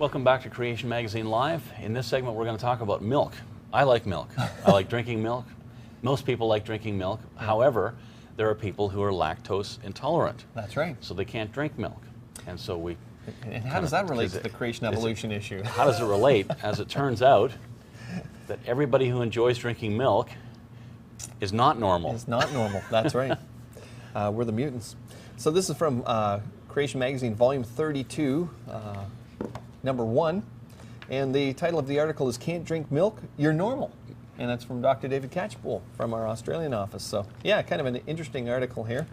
Welcome back to Creation Magazine Live. In this segment, we're going to talk about milk. I like milk. I like drinking milk. Most people like drinking milk. However, there are people who are lactose intolerant. That's right. So they can't drink milk. And so we... And how does that relate to the creation evolution issue? How does it relate? As it turns out, that everybody who enjoys drinking milk is not normal. It's not normal. That's right. We're the mutants. So this is from Creation Magazine, Volume 32, Number 1. And the title of the article is Can't Drink Milk, You're Normal. And that's from Dr. David Catchpole from our Australian office. So yeah, kind of an interesting article here.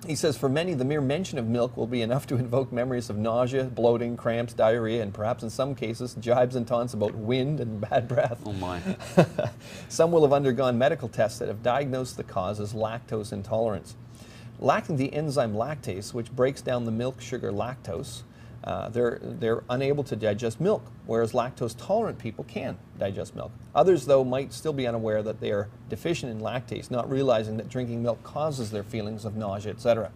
He says, for many, the mere mention of milk will be enough to invoke memories of nausea, bloating, cramps, diarrhea, and perhaps in some cases, jibes and taunts about wind and bad breath. Oh my. Some will have undergone medical tests that have diagnosed the cause as lactose intolerance. Lacking the enzyme lactase, which breaks down the milk sugar lactose, they're unable to digest milk, whereas lactose-tolerant people can digest milk. Others, though, might still be unaware that they are deficient in lactase, not realizing that drinking milk causes their feelings of nausea, etc.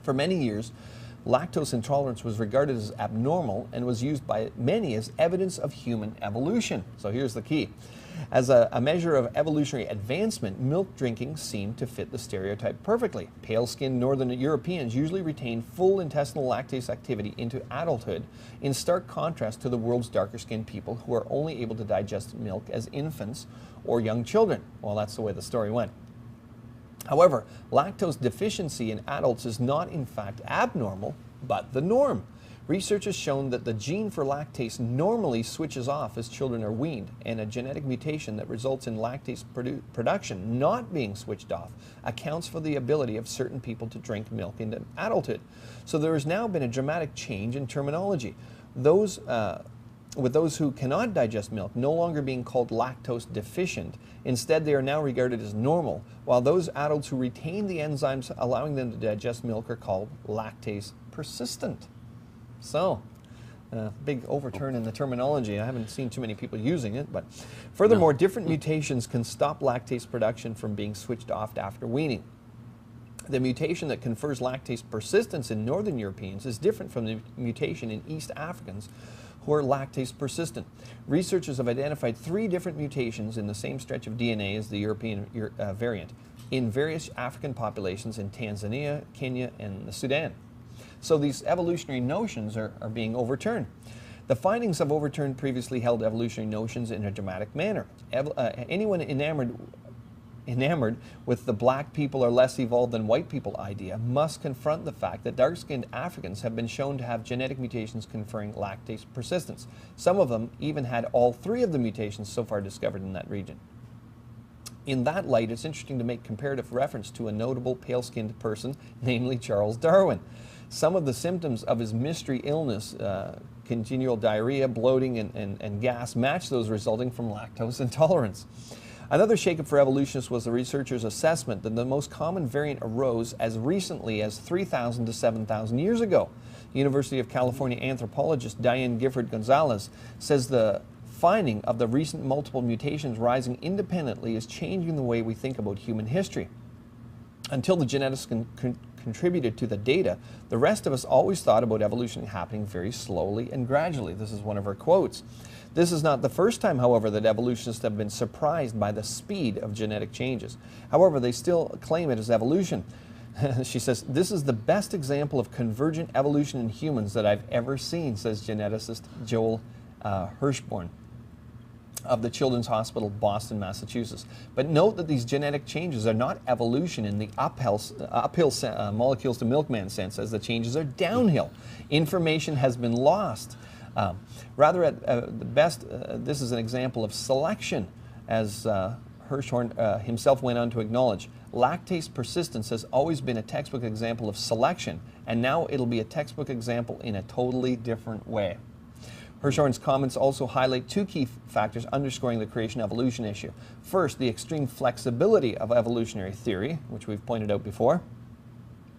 For many years, lactose intolerance was regarded as abnormal and was used by many as evidence of human evolution. So here's the key. As a measure of evolutionary advancement, milk drinking seemed to fit the stereotype perfectly. Pale-skinned Northern Europeans usually retain full intestinal lactase activity into adulthood, in stark contrast to the world's darker-skinned people who are only able to digest milk as infants or young children. Well, that's the way the story went. However, lactose deficiency in adults is not in fact abnormal, but the norm. Research has shown that the gene for lactase normally switches off as children are weaned, and a genetic mutation that results in lactase production not being switched off accounts for the ability of certain people to drink milk into adulthood. So there has now been a dramatic change in terminology. With those who cannot digest milk no longer being called lactose deficient, instead they are now regarded as normal, while those adults who retain the enzymes allowing them to digest milk are called lactase persistent. So, big overturn in the terminology. I haven't seen too many people using it, but furthermore, different mutations can stop lactase production from being switched off after weaning. The mutation that confers lactase persistence in Northern Europeans is different from the mutation in East Africans who are lactase persistent. Researchers have identified 3 different mutations in the same stretch of DNA as the European variant in various African populations in Tanzania, Kenya, and the Sudan. So these evolutionary notions are being overturned. The findings have overturned previously held evolutionary notions in a dramatic manner. Anyone enamored with the black people are less evolved than white people idea must confront the fact that dark-skinned Africans have been shown to have genetic mutations conferring lactase persistence. Some of them even had all 3 of the mutations so far discovered in that region. In that light, it's interesting to make comparative reference to a notable pale-skinned person, namely Charles Darwin. Some of the symptoms of his mystery illness, continual diarrhea, bloating, and gas, match those resulting from lactose intolerance. Another shakeup for evolutionists was the researchers' assessment that the most common variant arose as recently as 3,000 to 7,000 years ago. University of California anthropologist Diane Gifford Gonzalez says the finding of the recent multiple mutations rising independently is changing the way we think about human history. Until the genetics contributed to the data, the rest of us always thought about evolution happening very slowly and gradually. This is one of her quotes. This is not the first time, however, that evolutionists have been surprised by the speed of genetic changes. However, they still claim it as evolution. She says, "This is the best example of convergent evolution in humans that I've ever seen," says geneticist Joel Hirschborn of the Children's Hospital, Boston, Massachusetts. But note that these genetic changes are not evolution in the uphill molecules to milkman sense, as the changes are downhill. Information has been lost. Rather, at the best, this is an example of selection, as Hirschhorn himself went on to acknowledge. Lactase persistence has always been a textbook example of selection, and now it'll be a textbook example in a totally different way. Hirschhorn's comments also highlight 2 key factors underscoring the creation-evolution issue. First, the extreme flexibility of evolutionary theory, which we've pointed out before.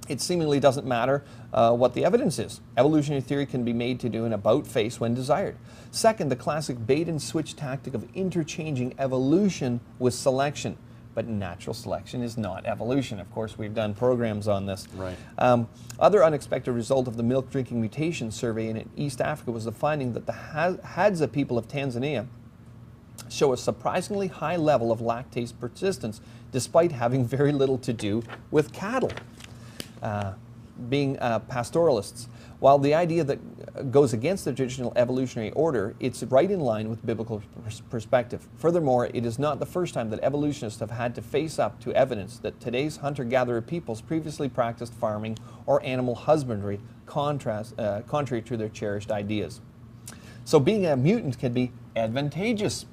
It seemingly doesn't matter what the evidence is. Evolutionary theory can be made to do an about-face when desired. Second, the classic bait-and-switch tactic of interchanging evolution with selection. but natural selection is not evolution. Of course, we've done programs on this. Right. Other unexpected result of the milk drinking mutation survey in East Africa was the finding that the Hadza people of Tanzania show a surprisingly high level of lactase persistence despite having very little to do with cattle, being pastoralists. While the idea that goes against the traditional evolutionary order, it's right in line with biblical perspective. Furthermore, it is not the first time that evolutionists have had to face up to evidence that today's hunter-gatherer peoples previously practiced farming or animal husbandry contrary to their cherished ideas. So being a mutant can be advantageous.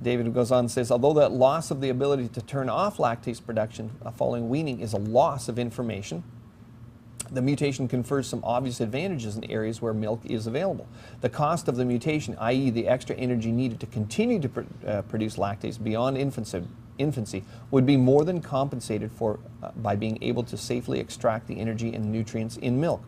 David goes on and says, although the loss of the ability to turn off lactase production following weaning is a loss of information, the mutation confers some obvious advantages in areas where milk is available. The cost of the mutation, i.e. the extra energy needed to continue to produce lactase beyond infancy, would be more than compensated for by being able to safely extract the energy and nutrients in milk.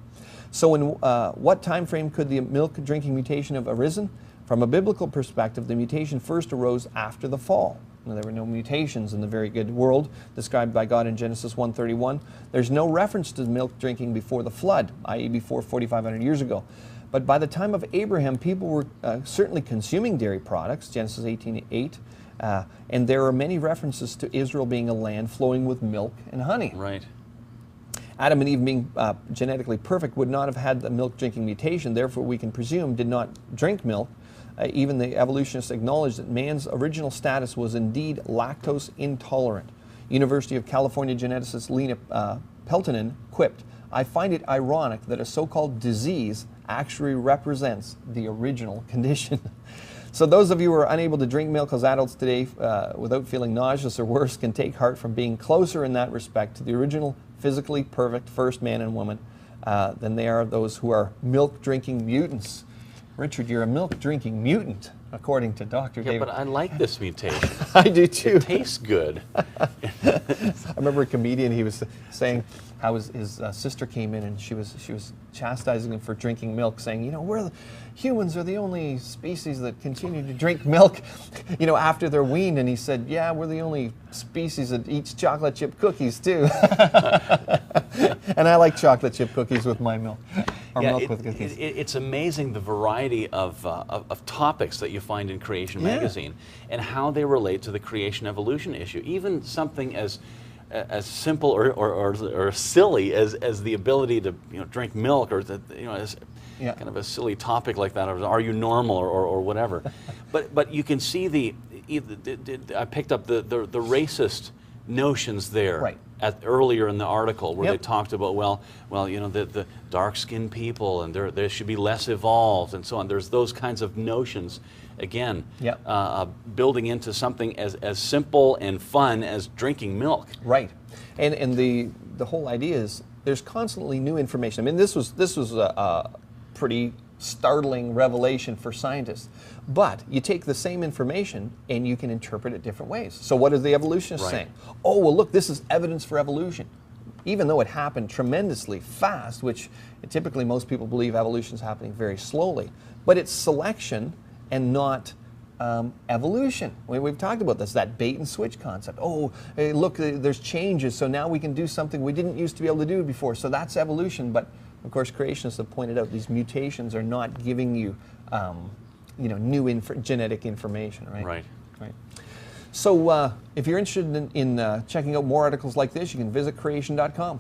So in what time frame could the milk drinking mutation have arisen? From a biblical perspective, the mutation first arose after the fall. Now, there were no mutations in the very good world described by God in Genesis 1:31. There's no reference to milk drinking before the flood, i.e. before 4,500 years ago. But by the time of Abraham, people were certainly consuming dairy products, Genesis 18:8, and there are many references to Israel being a land flowing with milk and honey. Right. Adam and Eve being genetically perfect would not have had the milk drinking mutation, therefore we can presume did not drink milk. Even the evolutionists acknowledged that man's original status was indeed lactose intolerant. University of California geneticist Lena Peltonen quipped, "I find it ironic that a so-called disease actually represents the original condition." So those of you who are unable to drink milk as adults today without feeling nauseous or worse can take heart from being closer in that respect to the original physically perfect first man and woman than they are those who are milk-drinking mutants. Richard, you're a milk-drinking mutant, according to Dr. David. Yeah, but I like this mutation. I do too. It tastes good. I remember a comedian, he was saying how his sister came in and she was chastising him for drinking milk, saying, you know, humans are the only species that continue to drink milk, you know, after they're weaned. And he said, yeah, we're the only species that eats chocolate chip cookies too. And I like chocolate chip cookies with my milk. Or milk with cookies. It's amazing the variety of topics that you find in Creation magazine and how they relate to the creation evolution issue. Even something as simple or silly as the ability to drink milk, or as kind of a silly topic like that, or are you normal, or whatever. but you can see I picked up the racist notions there. Right. Earlier in the article where they talked about, well, the dark-skinned people, and they should be less evolved and so on. There's those kinds of notions, again, building into something as simple and fun as drinking milk. Right, and the whole idea is there's constantly new information. I mean, this was a pretty startling revelation for scientists. But you take the same information and you can interpret it different ways. So what is the evolutionist saying? Oh, well, look, this is evidence for evolution. Even though it happened tremendously fast, which typically most people believe evolution is happening very slowly, but it's selection and not evolution. We've talked about this, that bait and switch concept. Oh, hey, look, there's changes, so now we can do something we didn't used to be able to do before. So that's evolution. But of course, creationists have pointed out these mutations are not giving you new genetic information, right? Right. So if you're interested in checking out more articles like this, you can visit creation.com.